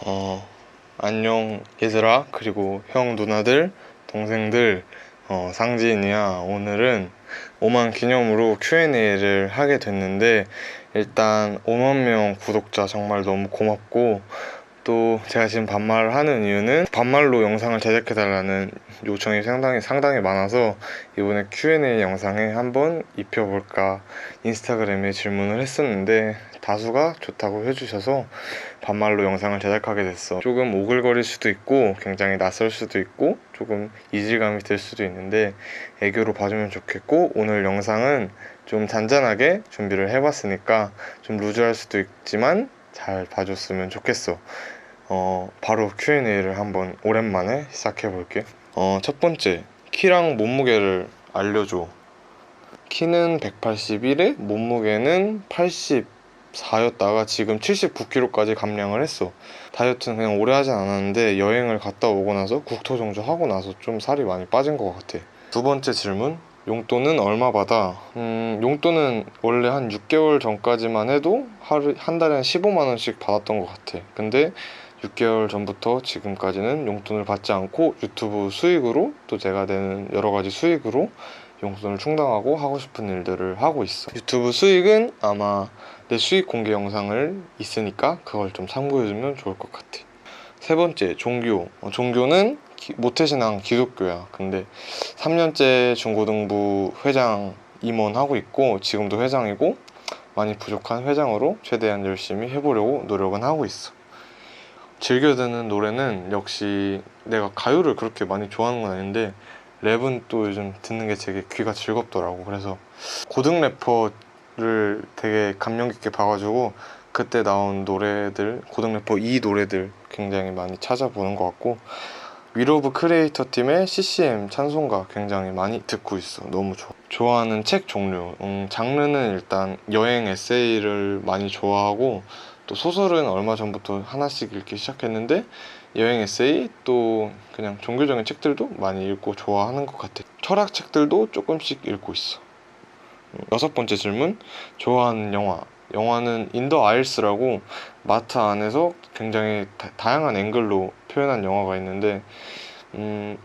어, 안녕 얘들아, 그리고 형 누나들, 동생들, 상진이야. 오늘은 5만 기념으로 Q&A를 하게 됐는데, 일단 5만 명 구독자 정말 너무 고맙고, 또 제가 지금 반말을 하는 이유는 반말로 영상을 제작해달라는 요청이 상당히 많아서 이번에 Q&A 영상에 한번 입혀볼까 인스타그램에 질문을 했었는데, 다수가 좋다고 해주셔서 반말로 영상을 제작하게 됐어. 조금 오글거릴 수도 있고 굉장히 낯설 수도 있고 조금 이질감이 들 수도 있는데 애교로 봐주면 좋겠고, 오늘 영상은 좀 잔잔하게 준비를 해봤으니까 좀 루즈할 수도 있지만 잘 봐줬으면 좋겠어. 바로 Q&A를 한번 오랜만에 시작해볼게. 첫 번째, 키랑 몸무게를 알려줘. 키는 181에 몸무게는 84였다가 지금 79kg까지 감량을 했어. 다이어트는 그냥 오래 하진 않았는데 여행을 갔다 오고 나서 국토정주 하고 나서 좀 살이 많이 빠진 것 같아. 두 번째 질문, 용돈은 얼마 받아? 용돈은 원래 한 6개월 전까지만 해도 한 달에 한 15만 원씩 받았던 것 같아. 근데 6개월 전부터 지금까지는 용돈을 받지 않고 유튜브 수익으로, 또 제가 내는 여러 가지 수익으로 용돈을 충당하고 하고 싶은 일들을 하고 있어. 유튜브 수익은 아마 내 수익 공개 영상을 있으니까 그걸 좀 참고해주면 좋을 것 같아. 세 번째, 종교. 종교는 모태신앙 기독교야. 근데 3년째 중고등부 회장 임원하고 있고 지금도 회장이고, 많이 부족한 회장으로 최대한 열심히 해보려고 노력은 하고 있어. 즐겨 듣는 노래는 역시 내가 가요를 그렇게 많이 좋아하는 건 아닌데 랩은 또 요즘 듣는 게 되게 귀가 즐겁더라고. 그래서 고등 래퍼를 되게 감명 깊게 봐가지고 그때 나온 노래들, 고등 래퍼 이 노래들 굉장히 많이 찾아보는 것 같고, 위로브 크리에이터 팀의 CCM 찬송가 굉장히 많이 듣고 있어. 너무 좋아. 좋아하는 책 종류, 장르는 일단 여행 에세이를 많이 좋아하고, 또 소설은 얼마 전부터 하나씩 읽기 시작했는데 여행 에세이, 또 그냥 종교적인 책들도 많이 읽고 좋아하는 것 같아. 철학 책들도 조금씩 읽고 있어. 여섯 번째 질문, 좋아하는 영화. 영화는 인더 아일스라고 마트 안에서 굉장히 다양한 앵글로 표현한 영화가 있는데,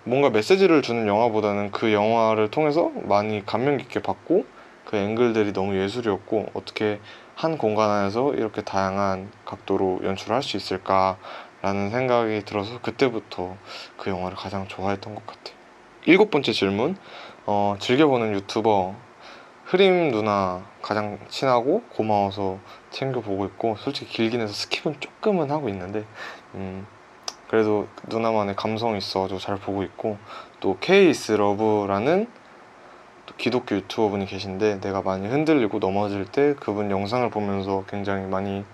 뭔가 메시지를 주는 영화보다는 그 영화를 통해서 많이 감명 깊게 봤고, 그 앵글들이 너무 예술이었고, 어떻게 한 공간 안에서 이렇게 다양한 각도로 연출할 수 있을까라는 생각이 들어서 그때부터 그 영화를 가장 좋아했던 것 같아. 일곱 번째 질문, 즐겨보는 유튜버. 흐림 누나 가장 친하고 고마워서 챙겨보고 있고, 솔직히 길긴 해서 스킵은 조금은 하고 있는데 그래도 누나만의 감성이 있어가지고 잘 보고 있고, 또 케이스 러브라는 또 기독교 유튜버 분이 계신데 내가 많이 흔들리고 넘어질 때 그분 영상을 보면서 굉장히 많이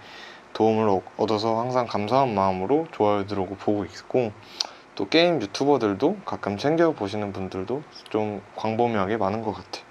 도움을 얻어서 항상 감사한 마음으로 좋아요 누르고 보고 있고, 또 게임 유튜버들도 가끔 챙겨보시는 분들도 좀 광범위하게 많은 것 같아.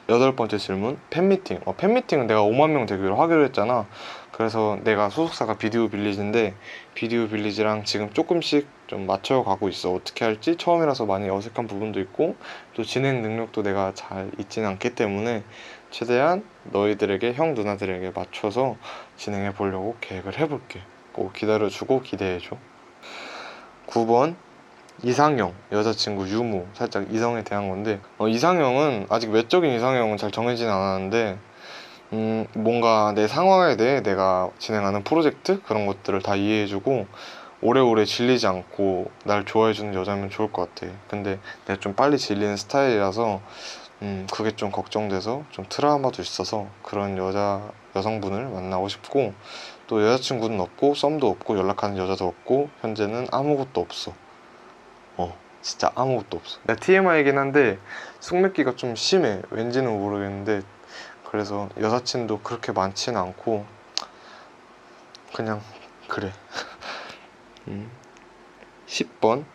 여덟 번째 질문, 팬미팅. 팬미팅은 내가 5만 명 되기로 하기로 했잖아. 그래서 내가 소속사가 비디오 빌리지인데 비디오 빌리지랑 지금 조금씩 좀 맞춰가고 있어. 어떻게 할지 처음이라서 많이 어색한 부분도 있고, 또 진행 능력도 내가 잘 있진 않기 때문에 최대한 너희들에게, 형 누나들에게 맞춰서 진행해 보려고 계획을 해볼게. 꼭 기다려주고 기대해줘. 9번, 이상형, 여자친구 유무. 살짝 이성에 대한 건데, 이상형은 아직 외적인 이상형은 잘 정해지진 않았는데, 뭔가 내 상황에 대해 내가 진행하는 프로젝트 그런 것들을 다 이해해주고 오래오래 질리지 않고 날 좋아해주는 여자면 좋을 것 같아. 근데 내가 좀 빨리 질리는 스타일이라서 그게 좀 걱정돼서 좀 트라우마도 있어서 그런 여성분을 만나고 싶고, 또 여자친구는 없고 썸도 없고 연락하는 여자도 없고 현재는 아무것도 없어. 진짜 아무것도 없어. 내가 TMI이긴 한데 숙맥기가 좀 심해. 왠지는 모르겠는데, 그래서 여사친도 그렇게 많지는 않고 그냥 그래. 10번,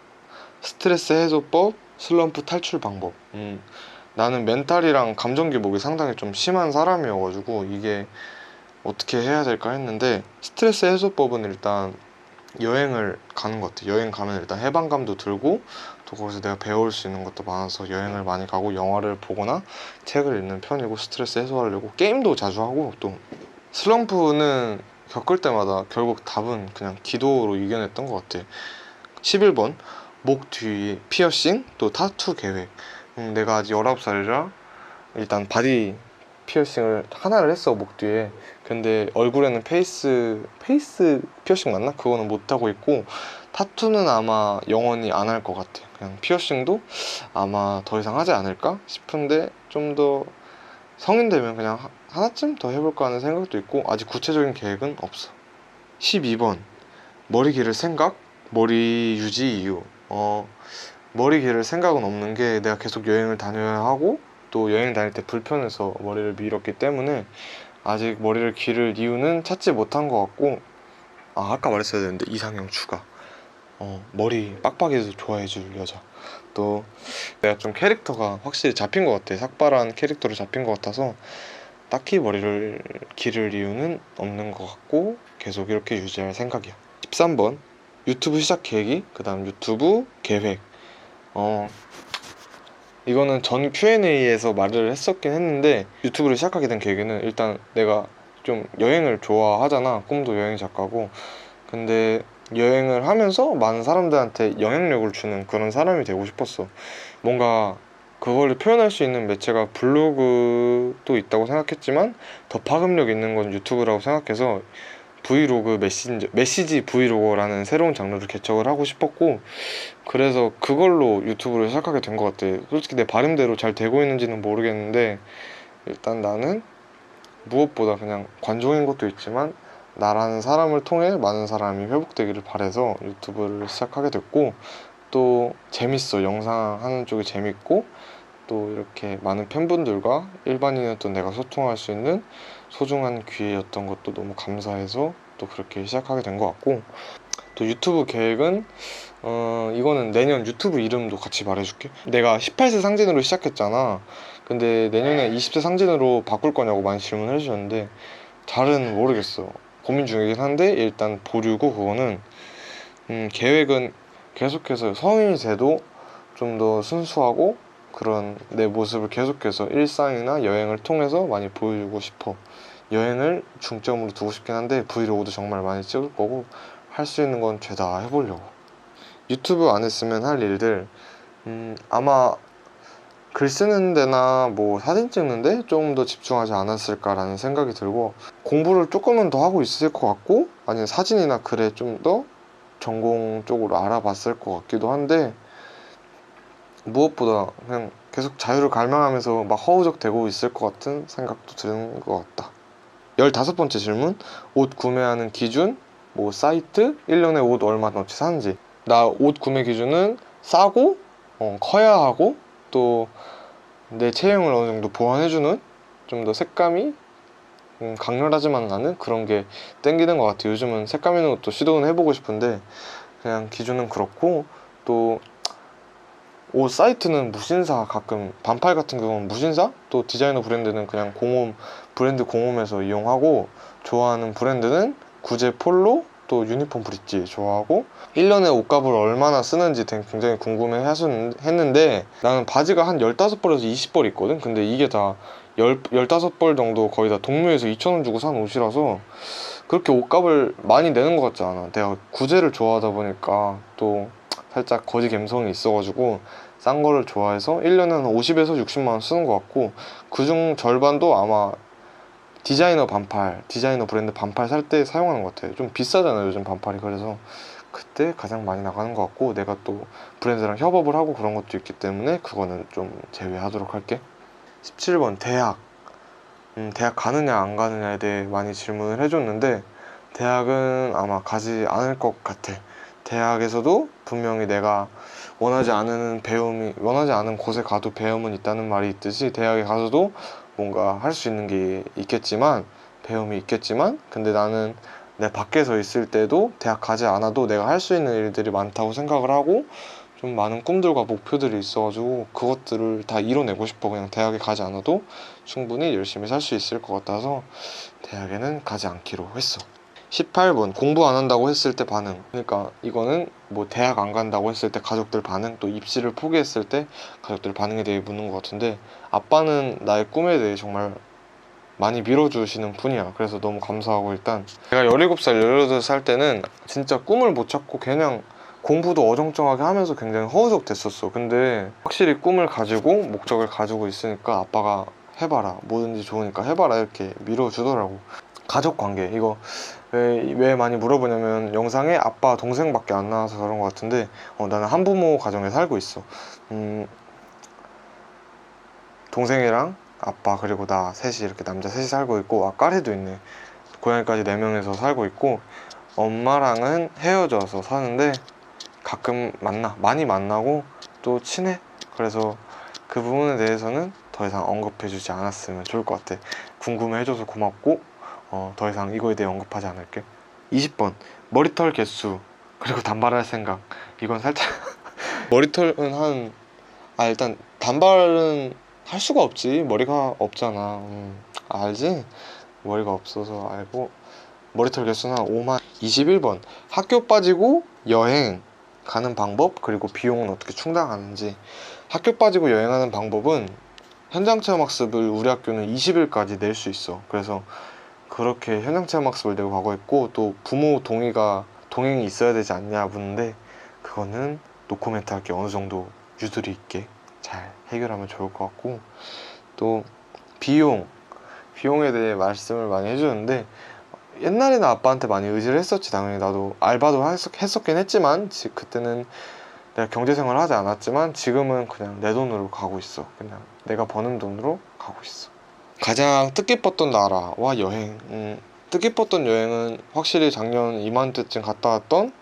스트레스 해소법, 슬럼프 탈출 방법. 나는 멘탈이랑 감정 기복이 상당히 좀 심한 사람이어가지고 이게 어떻게 해야 될까 했는데, 스트레스 해소법은 일단 여행을 가는 것 같아. 여행 가면 일단 해방감도 들고, 또 거기서 내가 배울 수 있는 것도 많아서 여행을 많이 가고 영화를 보거나 책을 읽는 편이고, 스트레스 해소하려고 게임도 자주 하고. 또 슬럼프는 겪을 때마다 결국 답은 그냥 기도로 이겨냈던 것 같아. 11번 목 뒤 피어싱 또 타투 계획. 내가 아직 19살이라 일단 바디 피어싱을 하나를 했어, 목 뒤에. 근데 얼굴에는 페이스 피어싱 맞나? 그거는 못하고 있고, 타투는 아마 영원히 안 할 것 같아. 그냥 피어싱도 아마 더 이상 하지 않을까 싶은데, 좀 더 성인 되면 그냥 하나쯤 더 해볼까 하는 생각도 있고, 아직 구체적인 계획은 없어. 12번 머리 기를 생각? 머리 유지 이유. 머리 기를 생각은 없는 게, 내가 계속 여행을 다녀야 하고 또 여행 다닐 때 불편해서 머리를 밀었기 때문에 아직 머리를 기를 이유는 찾지 못한 것 같고, 아까 말했어야 되는데, 이상형 추가. 머리 빡빡이도 좋아해줄 여자. 또 내가 좀 캐릭터가 확실히 잡힌 것 같아. 삭발한 캐릭터로 잡힌 것 같아서 딱히 머리를 기를 이유는 없는 것 같고, 계속 이렇게 유지할 생각이야. 13번 유튜브 시작 계획이, 그 다음 유튜브 계획. 이거는 전 Q&A에서 말을 했었긴 했는데, 유튜브를 시작하게 된 계기는, 일단 내가 좀 여행을 좋아하잖아. 꿈도 여행 작가고. 근데 여행을 하면서 많은 사람들한테 영향력을 주는 그런 사람이 되고 싶었어. 뭔가 그걸 표현할 수 있는 매체가 블로그도 있다고 생각했지만, 더 파급력 있는 건 유튜브라고 생각해서 브이로그 메시지 브이로거라는 새로운 장르를 개척을 하고 싶었고, 그래서 그걸로 유튜브를 시작하게 된 것 같아. 솔직히 내 바람대로 잘 되고 있는지는 모르겠는데, 일단 나는 무엇보다 그냥 관종인 것도 있지만 나라는 사람을 통해 많은 사람이 회복되기를 바래서 유튜브를 시작하게 됐고, 또 재밌어. 영상 하는 쪽이 재밌고, 또 이렇게 많은 팬분들과 일반인이었던 내가 소통할 수 있는 소중한 기회였던 것도 너무 감사해서 또 그렇게 시작하게 된 것 같고, 또 유튜브 계획은 이거는 내년 유튜브 이름도 같이 말해줄게. 내가 18세 상진으로 시작했잖아. 근데 내년에 20세 상진으로 바꿀 거냐고 많이 질문을 해주셨는데, 잘은 모르겠어. 고민 중이긴 한데 일단 보류고, 그거는 계획은 계속해서 성인이 돼도 좀 더 순수하고 그런 내 모습을 계속해서 일상이나 여행을 통해서 많이 보여주고 싶어. 여행을 중점으로 두고 싶긴 한데 브이로그도 정말 많이 찍을 거고, 할 수 있는 건 죄다 해보려고. 유튜브 안 했으면 할 일들, 아마 글 쓰는 데나 뭐 사진 찍는데 조금 더 집중하지 않았을까라는 생각이 들고, 공부를 조금은 더 하고 있을 것 같고, 아니면 사진이나 글에 좀 더 전공 쪽으로 알아봤을 것 같기도 한데, 무엇보다 그냥 계속 자유를 갈망하면서 막 허우적대고 있을 것 같은 생각도 드는 것 같다. 15번째 질문, 옷 구매하는 기준, 뭐 사이트, 1년에 옷 얼마나치 사는지. 나 옷 구매 기준은 싸고 커야 하고, 또 내 체형을 어느 정도 보완해주는, 좀 더 색감이 강렬하지만 않은 그런 게 땡기는 것 같아. 요즘은 색감 있는 것도 시도는 해보고 싶은데, 그냥 기준은 그렇고, 또 옷 사이트는 무신사, 가끔 반팔 같은 경우는 무신사, 또 디자이너 브랜드는 그냥 공홈, 브랜드 공홈에서 이용하고, 좋아하는 브랜드는 구제 폴로, 또 유니폼 브릿지 좋아하고, 1년에 옷값을 얼마나 쓰는지 굉장히 궁금해 했는데, 나는 바지가 한 15벌에서 20벌 있거든. 근데 이게 다 15벌 정도 거의 다 동묘에서 2,000원 주고 산 옷이라서 그렇게 옷값을 많이 내는 것 같지 않아. 내가 구제를 좋아하다 보니까 또 살짝 거지 감성이 있어가지고 싼 거를 좋아해서 1년에 한 50에서 60만 원 쓰는 것 같고, 그중 절반도 아마 디자이너 브랜드 반팔 살 때 사용하는 것 같아요. 좀 비싸잖아요, 요즘 반팔이. 그래서 그때 가장 많이 나가는 것 같고, 내가 또 브랜드랑 협업을 하고 그런 것도 있기 때문에 그거는 좀 제외하도록 할게. 17번 대학. 대학 가느냐 안 가느냐에 대해 많이 질문을 해줬는데, 대학은 아마 가지 않을 것 같아. 대학에서도 분명히 내가 원하지 않은 곳에 가도 배움은 있다는 말이 있듯이, 대학에 가서도 뭔가 할 수 있는 게 있겠지만, 배움이 있겠지만, 근데 나는 내 밖에서 있을 때도 대학 가지 않아도 내가 할 수 있는 일들이 많다고 생각을 하고, 좀 많은 꿈들과 목표들이 있어가지고 그것들을 다 이뤄내고 싶어. 그냥 대학에 가지 않아도 충분히 열심히 살 수 있을 것 같아서 대학에는 가지 않기로 했어. 18번 공부 안 한다고 했을 때 반응. 그러니까 이거는 뭐 대학 안 간다고 했을 때 가족들 반응, 또 입시를 포기했을 때 가족들 반응에 대해 묻는 것 같은데, 아빠는 나의 꿈에 대해 정말 많이 밀어주시는 분이야. 그래서 너무 감사하고, 일단 제가 17살 18살 때는 진짜 꿈을 못 찾고 그냥 공부도 어정쩡하게 하면서 굉장히 허우적 됐었어. 근데 확실히 꿈을 가지고 목적을 가지고 있으니까 아빠가 해봐라, 뭐든지 좋으니까 해봐라, 이렇게 밀어주더라고. 가족관계, 이거 왜 많이 물어보냐면 영상에 아빠 동생밖에 안 나와서 그런 것 같은데, 나는 한부모 가정에 살고 있어. 동생이랑 아빠 그리고 나 셋이, 이렇게 남자 셋이 살고 있고, 까리도 있네. 고양이까지 4명에서 살고 있고, 엄마랑은 헤어져서 사는데 가끔 많이 만나고 또 친해. 그래서 그 부분에 대해서는 더 이상 언급해주지 않았으면 좋을 것 같아. 궁금해해줘서 고맙고, 더 이상 이거에 대해 언급하지 않을게. 20번, 머리털 개수 그리고 단발할 생각. 이건 살짝 머리털은 일단 단발은 할 수가 없지. 머리가 없잖아. 알지? 머리가 없어서 알고. 머리털 개수는 한 5만. 21번, 학교 빠지고 여행 가는 방법 그리고 비용은 어떻게 충당하는지. 학교 빠지고 여행하는 방법은 현장 체험 학습을 우리 학교는 20일까지 낼 수 있어. 그래서 그렇게 현장 체험 학습을 내고 가고 있고, 또 부모 동행이 있어야 되지 않냐 묻는데, 그거는 노코멘트 할게. 어느 정도 유도리 있게 잘 해결하면 좋을 것 같고, 또 비용에 대해 말씀을 많이 해주는데, 옛날에는 아빠한테 많이 의지를 했었지. 당연히 나도 알바도 했었긴 했지만, 그때는 내가 경제생활을 하지 않았지만 지금은 그냥 내 돈으로 가고 있어. 그냥 내가 버는 돈으로 가고 있어. 가장 뜻깊었던 나라와 여행. 뜻깊었던 여행은 확실히 작년 이맘때쯤 갔다 왔던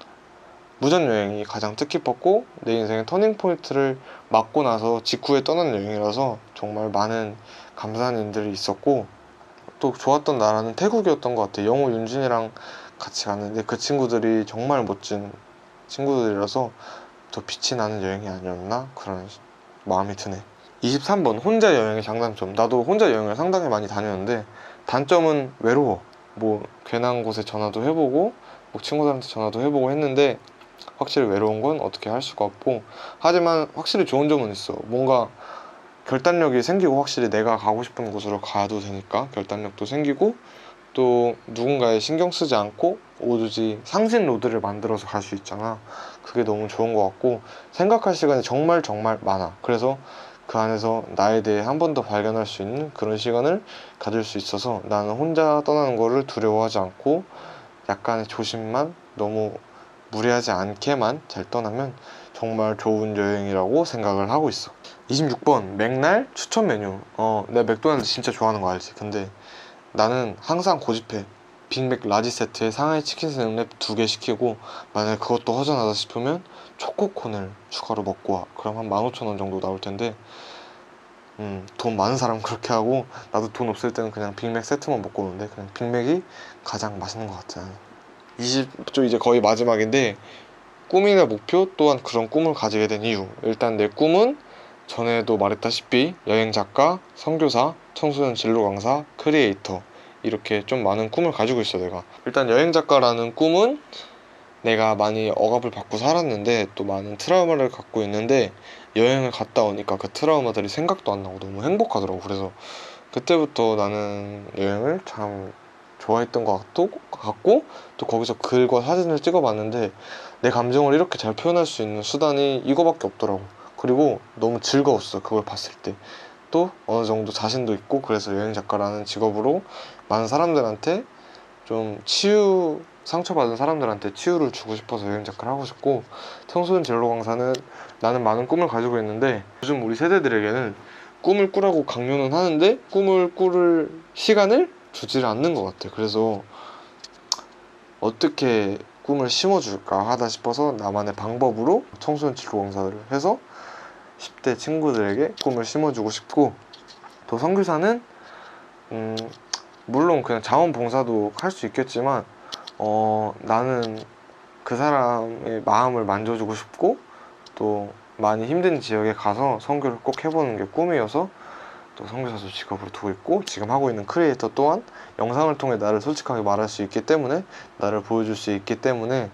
무전여행이 가장 뜻깊었고, 내 인생의 터닝포인트를 맞고 나서 직후에 떠난 여행이라서 정말 많은 감사한 일들이 있었고, 또 좋았던 나라는 태국이었던 것 같아. 영호 윤진이랑 같이 갔는데 그 친구들이 정말 멋진 친구들이라서 더 빛이 나는 여행이 아니었나, 그런 마음이 드네. 23번, 혼자 여행의 장단점. 나도 혼자 여행을 상당히 많이 다녔는데 단점은 외로워. 뭐 괜한 곳에 전화도 해보고 뭐 친구들한테 전화도 해보고 했는데 확실히 외로운 건 어떻게 할 수가 없고, 하지만 확실히 좋은 점은 있어. 뭔가 결단력이 생기고, 확실히 내가 가고 싶은 곳으로 가도 되니까 결단력도 생기고, 또 누군가에 신경 쓰지 않고 오로지 상신 로드를 만들어서 갈 수 있잖아. 그게 너무 좋은 것 같고, 생각할 시간이 정말 정말 많아. 그래서 그 안에서 나에 대해 한 번 더 발견할 수 있는 그런 시간을 가질 수 있어서 나는 혼자 떠나는 거를 두려워하지 않고, 약간의 조심만, 너무 무리하지 않게만 잘 떠나면 정말 좋은 여행이라고 생각을 하고 있어. 26번, 맥날 추천 메뉴. 내가 맥도날드 진짜 좋아하는 거 알지? 근데 나는 항상 고집해. 빅맥 라지 세트에 상하이 치킨 스낵 2개 시키고, 만약에 그것도 허전하다 싶으면 초코콘을 추가로 먹고 와. 그럼 한 15,000원 정도 나올 텐데, 돈 많은 사람은 그렇게 하고, 나도 돈 없을 때는 그냥 빅맥 세트만 먹고 오는데, 그냥 빅맥이 가장 맛있는 것 같아. 20조 이제 거의 마지막인데, 꿈이나 목표 또한 그런 꿈을 가지게 된 이유. 일단 내 꿈은 전에도 말했다시피 여행작가, 선교사, 청소년 진로 강사, 크리에이터, 이렇게 좀 많은 꿈을 가지고 있어. 내가 일단 여행작가라는 꿈은 내가 많이 억압을 받고 살았는데 또 많은 트라우마를 갖고 있는데, 여행을 갔다 오니까 그 트라우마들이 생각도 안 나고 너무 행복하더라고. 그래서 그때부터 나는 여행을 참 좋아했던 것 같고, 또 거기서 글과 사진을 찍어봤는데 내 감정을 이렇게 잘 표현할 수 있는 수단이 이거밖에 없더라고. 그리고 너무 즐거웠어, 그걸 봤을 때. 또 어느 정도 자신도 있고, 그래서 여행작가라는 직업으로 많은 사람들한테 좀 상처받은 사람들한테 치유를 주고 싶어서 여행작가를 하고 싶고, 청소년 진로 강사는 나는 많은 꿈을 가지고 있는데 요즘 우리 세대들에게는 꿈을 꾸라고 강요는 하는데 꿈을 꿀 시간을 주지를 않는 것 같아. 그래서 어떻게 꿈을 심어줄까 하다 싶어서 나만의 방법으로 청소년 진로 강사를 해서 10대 친구들에게 꿈을 심어주고 싶고, 또 선교사는 물론 그냥 자원봉사도 할 수 있겠지만 나는 그 사람의 마음을 만져주고 싶고, 또 많이 힘든 지역에 가서 선교를 꼭 해보는 게 꿈이어서 또 선교사도 직업으로 두고 있고, 지금 하고 있는 크리에이터 또한 영상을 통해 나를 솔직하게 말할 수 있기 때문에, 나를 보여줄 수 있기 때문에,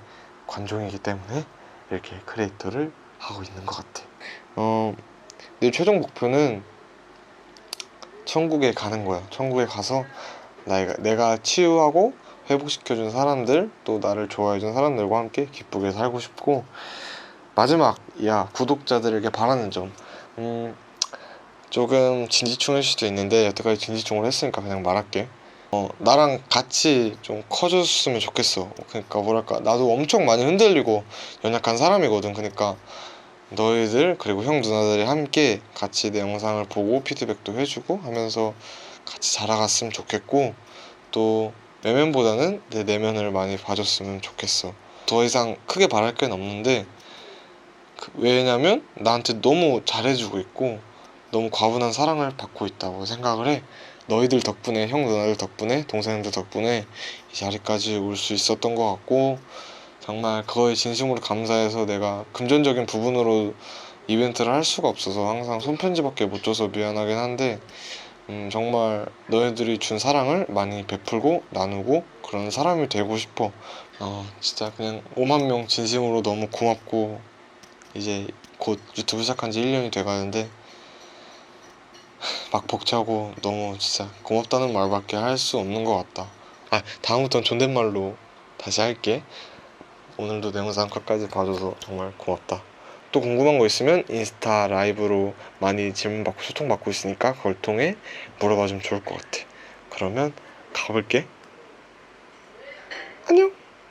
관종이기 때문에 이렇게 크리에이터를 하고 있는 것 같아. 내 최종 목표는 천국에 가는 거야. 천국에 가서 내가 치유하고 회복시켜준 사람들, 또 나를 좋아해준 사람들과 함께 기쁘게 살고 싶고, 마지막이야, 구독자들에게 바라는 점. 조금 진지충일 수도 있는데 여태까지 진지충을 했으니까 그냥 말할게. 나랑 같이 좀 커졌으면 좋겠어. 그러니까 뭐랄까, 나도 엄청 많이 흔들리고 연약한 사람이거든. 그러니까 너희들 그리고 형 누나들이 함께 같이 내 영상을 보고 피드백도 해주고 하면서 같이 자라갔으면 좋겠고, 또 외면보다는 내 내면을 많이 봐줬으면 좋겠어. 더 이상 크게 바랄 건 없는데, 왜냐면 나한테 너무 잘해주고 있고 너무 과분한 사랑을 받고 있다고 생각을 해. 너희들 덕분에, 형 누나들 덕분에, 동생들 덕분에 이 자리까지 올 수 있었던 것 같고, 정말 그거에 진심으로 감사해서 내가 금전적인 부분으로 이벤트를 할 수가 없어서 항상 손편지밖에 못 줘서 미안하긴 한데, 정말 너희들이 준 사랑을 많이 베풀고 나누고 그런 사람이 되고 싶어. 진짜 그냥 5만 명 진심으로 너무 고맙고, 이제 곧 유튜브 시작한 지 1년이 돼가는데 막 벅차고 너무 진짜 고맙다는 말밖에 할 수 없는 것 같다. 다음부턴 존댓말로 다시 할게. 오늘도 내 영상 끝까지 봐줘서 정말 고맙다. 또 궁금한 거 있으면 인스타 라이브로 많이 질문받고 소통받고 있으니까 그걸 통해 물어봐주면 좋을 것 같아. 그러면 가볼게. 안녕.